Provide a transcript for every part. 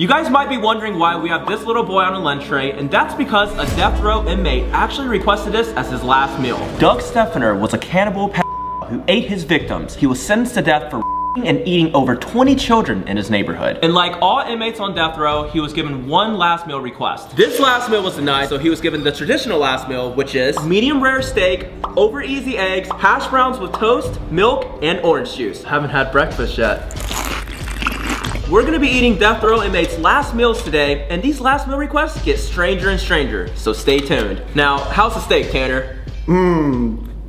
You guys might be wondering why we have this little boy on a lunch tray, and that's because a death row inmate actually requested this as his last meal. Doug Steffner was a cannibal who ate his victims. He was sentenced to death for and eating over 20 children in his neighborhood. And like all inmates on death row, he was given one last meal request. This last meal was denied, so he was given the traditional last meal, which is medium rare steak, over easy eggs, hash browns with toast, milk, and orange juice. Haven't had breakfast yet. We're gonna be eating death row inmates' last meals today, and these last meal requests get stranger and stranger, so stay tuned. Now, how's the steak, Tanner?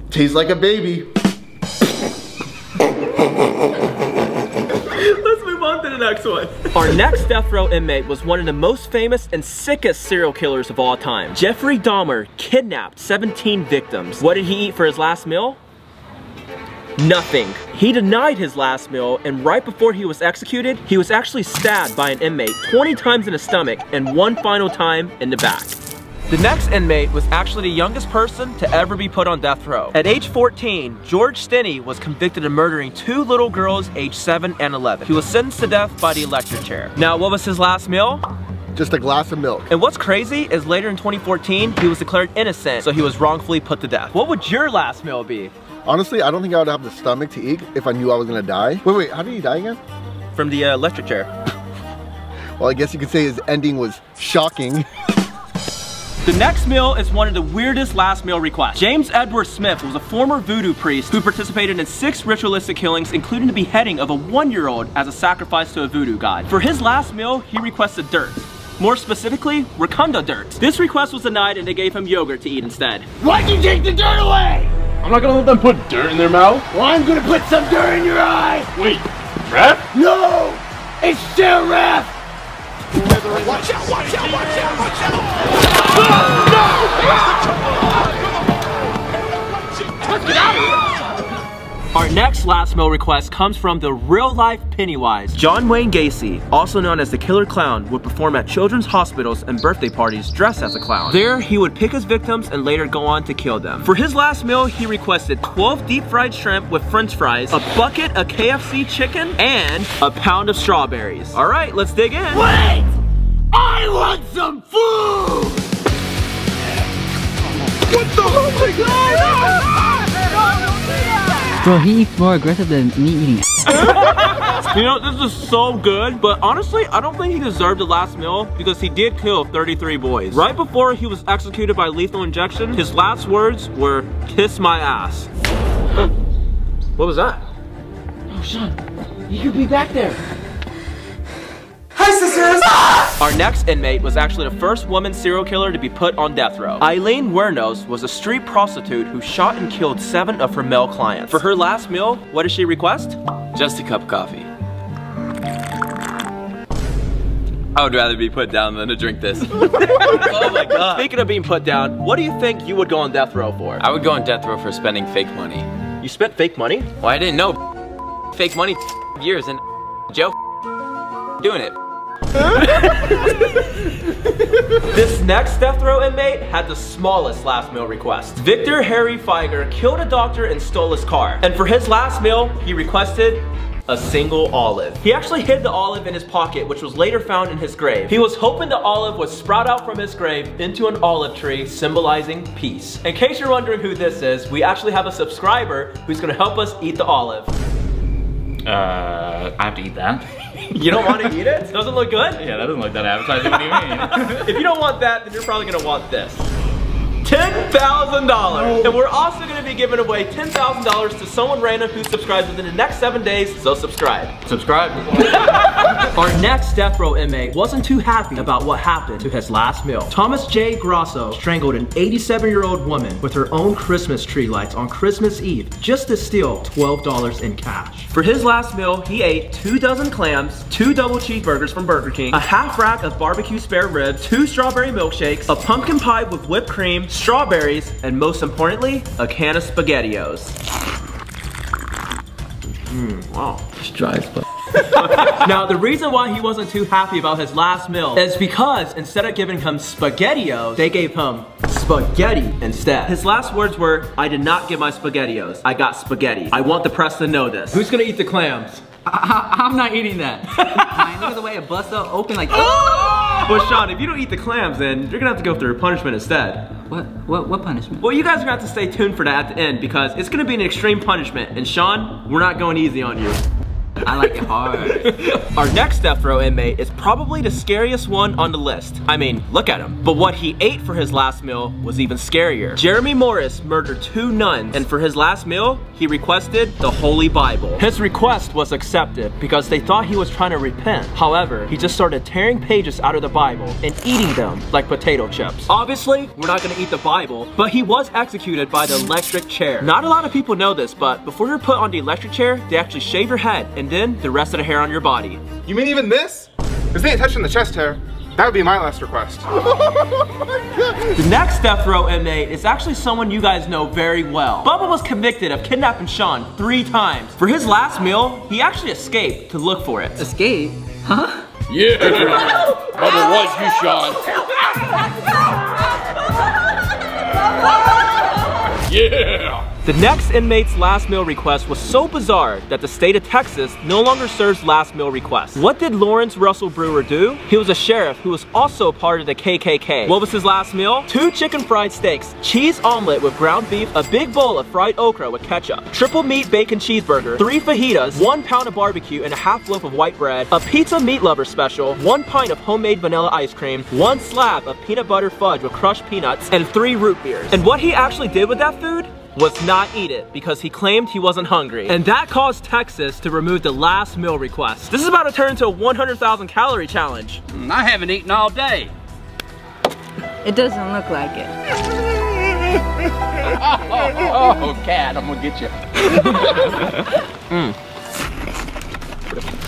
Tastes like a baby. Let's move on to the next one. Our next death row inmate was one of the most famous and sickest serial killers of all time. Jeffrey Dahmer kidnapped 17 victims. What did he eat for his last meal? Nothing. He denied his last meal, and right before he was executed, he was actually stabbed by an inmate 20 times in the stomach and one final time in the back. The next inmate was actually the youngest person to ever be put on death row. At age 14, George Stinney was convicted of murdering 2 little girls aged 7 and 11. He was sentenced to death by the electric chair. Now, what was his last meal? Just a glass of milk. And what's crazy is later in 2014, he was declared innocent, so he was wrongfully put to death. What would your last meal be? Honestly, I don't think I would have the stomach to eat if I knew I was gonna die. Wait, how did he die again? From the electric chair. Well, I guess you could say his ending was shocking. The next meal is one of the weirdest last meal requests. James Edward Smith was a former voodoo priest who participated in 6 ritualistic killings, including the beheading of a 1-year-old as a sacrifice to a voodoo god. For his last meal, he requested dirt. More specifically, Wakanda dirt. This request was denied and they gave him yogurt to eat instead. Why'd you take the dirt away? I'm not gonna let them put dirt in their mouth. Well, I'm gonna put some dirt in your eye. Wait, rap? No! It's still rap! Watch out, watch out, watch out, watch out! Let's get out of here! Our next last meal request comes from the real-life Pennywise. John Wayne Gacy, also known as the Killer Clown, would perform at children's hospitals and birthday parties dressed as a clown. There, he would pick his victims and later go on to kill them. For his last meal, he requested 12 deep-fried shrimp with french fries, a bucket of KFC chicken, and a pound of strawberries. All right, let's dig in. Wait! I want some food! What the? Oh my god! Bro, he eats more aggressive than me eating. You know, this is so good, but honestly, I don't think he deserved the last meal because he did kill 33 boys. Right before he was executed by lethal injection, his last words were, "Kiss my ass." What was that? Oh, Sean, you could be back there. Hi, sisters! Our next inmate was actually the first woman serial killer to be put on death row. Eileen Wuornos was a street prostitute who shot and killed 7 of her male clients. For her last meal, what did she request? Just a cup of coffee. I would rather be put down than to drink this. Oh my god. Speaking of being put down, what do you think you would go on death row for? I would go on death row for spending fake money. You spent fake money? Well, I didn't know fake money years and Joe doing it. This next death row inmate had the smallest last meal request. Victor Harry Feiger killed a doctor and stole his car. And for his last meal, he requested a single olive. He actually hid the olive in his pocket, which was later found in his grave. He was hoping the olive would sprout out from his grave into an olive tree, symbolizing peace. In case you're wondering who this is, we actually have a subscriber who's gonna help us eat the olive. I have to eat that. You don't want to eat it? Doesn't look good? Yeah, that doesn't look that appetizing. What do you mean? If you don't want that, then you're probably gonna want this. $10,000! And we're also gonna be giving away $10,000 to someone random who subscribes within the next 7 days, so subscribe. Subscribe. Our next death row inmate wasn't too happy about what happened to his last meal. Thomas J. Grosso strangled an 87-year-old woman with her own Christmas tree lights on Christmas Eve just to steal $12 in cash. For his last meal, he ate 2 dozen clams, 2 double cheeseburgers from Burger King, a half rack of barbecue spare ribs, 2 strawberry milkshakes, a pumpkin pie with whipped cream, strawberries, and most importantly, a can of SpaghettiOs. Wow. It's dry as fuck. Now, the reason why he wasn't too happy about his last meal is because instead of giving him SpaghettiOs, they gave him spaghetti instead. His last words were, "I did not get my SpaghettiOs. I got spaghetti. I want the press to know this." Who's gonna eat the clams? I'm not eating that. Man, look at the way it busts up open like. Well, Sean, if you don't eat the clams, then you're gonna have to go through punishment instead. What punishment? Well, you guys are gonna have to stay tuned for that at the end because it's gonna be an extreme punishment. And Sean, we're not going easy on you. I like it hard. Our next death row inmate is probably the scariest one on the list. I mean, look at him. But what he ate for his last meal was even scarier. Jeremy Morris murdered 2 nuns, and for his last meal, he requested the Holy Bible. His request was accepted because they thought he was trying to repent. However, he just started tearing pages out of the Bible and eating them like potato chips. Obviously, we're not gonna eat the Bible, but he was executed by the electric chair. Not a lot of people know this, but before you're put on the electric chair, they actually shave your head and then the rest of the hair on your body. You mean even this? If they ain't touching the chest hair, that would be my last request. The next death row inmate is actually someone you guys know very well. Bubba was convicted of kidnapping Sean 3 times. For his last meal, he actually escaped to look for it. Escape? Huh? Yeah. Bubba was you, Sean. Yeah. The next inmate's last meal request was so bizarre that the state of Texas no longer serves last meal requests. What did Lawrence Russell Brewer do? He was a sheriff who was also part of the KKK. What was his last meal? 2 chicken fried steaks, cheese omelet with ground beef, a big bowl of fried okra with ketchup, triple meat bacon cheeseburger, 3 fajitas, 1 pound of barbecue and a half loaf of white bread, a pizza meat lover special, 1 pint of homemade vanilla ice cream, 1 slab of peanut butter fudge with crushed peanuts, and 3 root beers. And what he actually did with that food was not eat it because he claimed he wasn't hungry. And that caused Texas to remove the last meal request. This is about to turn into a 100,000 calorie challenge. I haven't eaten all day. It doesn't look like it. Oh, cat, I'm gonna get you.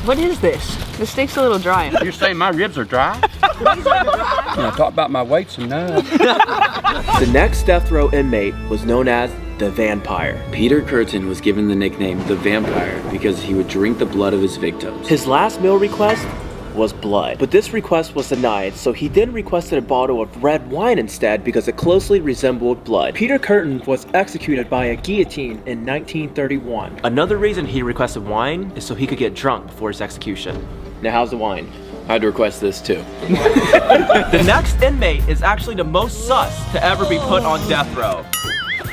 What is this? The steak's a little dry. You're saying my ribs are dry? I talk about my weights and nuts. The next death row inmate was known as the Vampire. Peter Curtin was given the nickname the Vampire because he would drink the blood of his victims. His last meal request was blood. But this request was denied, so he then requested a bottle of red wine instead because it closely resembled blood. Peter Curtin was executed by a guillotine in 1931. Another reason he requested wine is so he could get drunk before his execution. Now how's the wine? I'd request this too. The next inmate is actually the most sus to ever be put on death row.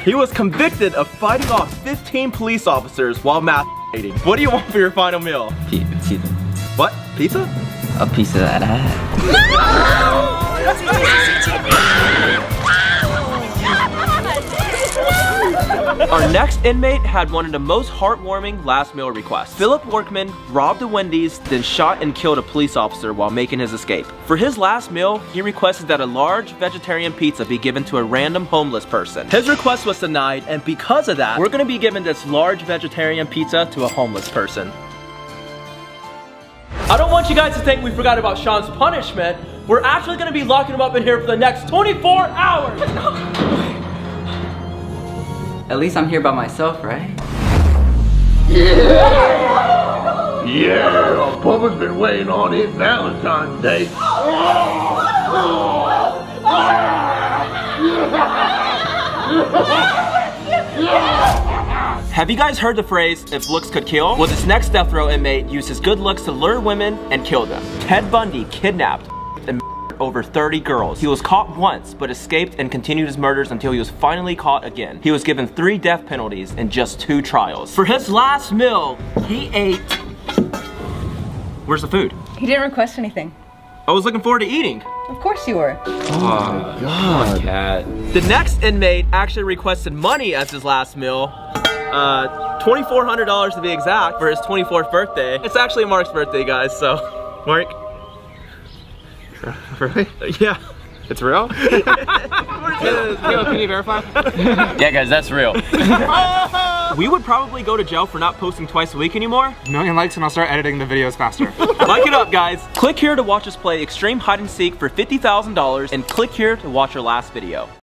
He was convicted of fighting off 15 police officers while masturbating. What do you want for your final meal? Pizza. What? Pizza? A piece of that ass. Our next inmate had one of the most heartwarming last meal requests. Philip Workman robbed a Wendy's, then shot and killed a police officer while making his escape. For his last meal, he requested that a large vegetarian pizza be given to a random homeless person. His request was denied, and because of that, we're gonna be giving this large vegetarian pizza to a homeless person. I don't want you guys to think we forgot about Sean's punishment. We're actually gonna be locking him up in here for the next 24 hours. At least I'm here by myself, right? Yeah, Bubba's been waiting on his Valentine's Day. Have you guys heard the phrase, if looks could kill? Well, this next death row inmate used his good looks to lure women and kill them. Ted Bundy kidnapped and over 30 girls. He was caught once, but escaped and continued his murders until he was finally caught again. He was given 3 death penalties in just 2 trials. For his last meal, he ate... Where's the food? He didn't request anything. I was looking forward to eating. Of course you were. Oh, God. Cat. The next inmate actually requested money as his last meal. $2,400 to be exact for his 24th birthday. It's actually Mark's birthday, guys, so. Mark? Really? Yeah. It's real? Can you verify? Yeah, guys, that's real. We would probably go to jail for not posting twice a week anymore. 1 million likes and I'll start editing the videos faster. Like it up, guys. Click here to watch us play Extreme Hide and Seek for $50,000 and click here to watch our last video.